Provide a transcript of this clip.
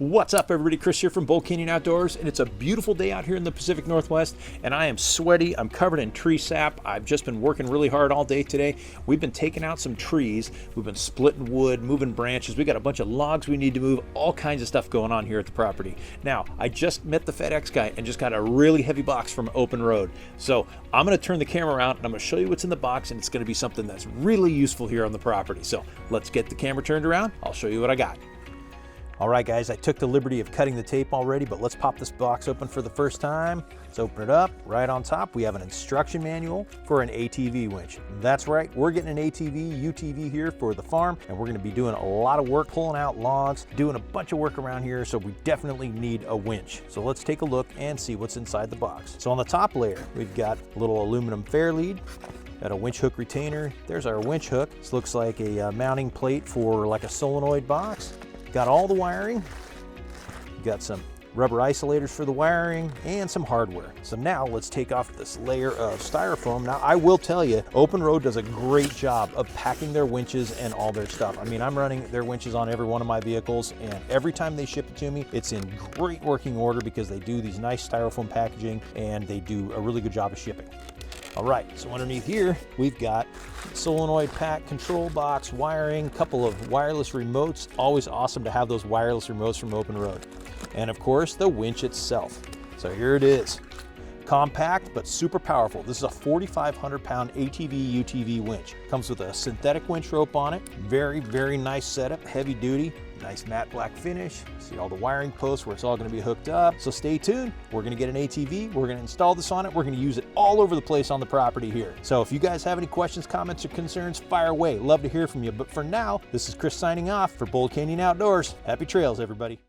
What's up, everybody? Chris here from Bold Canyon Outdoors, and it's a beautiful day out here in the Pacific Northwest, and I am sweaty. I'm covered in tree sap. I've just been working really hard all day today. We've been taking out some trees. We've been splitting wood, moving branches. We got a bunch of logs we need to move, all kinds of stuff going on here at the property. Now, I just met the FedEx guy and just got a really heavy box from OpenRoad. So I'm going to turn the camera around and I'm going to show you what's in the box, and it's going to be something that's really useful here on the property. So let's get the camera turned around. I'll show you what I got. All right, guys, I took the liberty of cutting the tape already, but let's pop this box open for the first time. Let's open it up. Right on top, we have an instruction manual for an ATV winch. That's right, we're getting an ATV, UTV here for the farm, and we're gonna be doing a lot of work, pulling out logs, doing a bunch of work around here, so we definitely need a winch. So let's take a look and see what's inside the box. So on the top layer, we've got a little aluminum fair lead, got a winch hook retainer. There's our winch hook. This looks like a mounting plate for like a solenoid box. Got all the wiring, got some rubber isolators for the wiring, and some hardware. So now let's take off this layer of styrofoam. Now I will tell you, OpenRoad does a great job of packing their winches and all their stuff. I mean, I'm running their winches on every one of my vehicles, and every time they ship it to me, it's in great working order because they do these nice styrofoam packaging and they do a really good job of shipping. All right, so underneath here, we've got solenoid pack, control box, wiring, couple of wireless remotes. Always awesome to have those wireless remotes from OpenRoad. And of course, the winch itself. So here it is. Compact, but super powerful. This is a 4,500 pound ATV UTV winch. Comes with a synthetic winch rope on it. Very, very nice setup, heavy duty. Nice matte black finish. See all the wiring posts where it's all gonna be hooked up. So stay tuned. We're gonna get an ATV. We're gonna install this on it. We're gonna use it all over the place on the property here. So if you guys have any questions, comments, or concerns, fire away. Love to hear from you. But for now, this is Chris signing off for Bold Canyon Outdoors. Happy trails, everybody.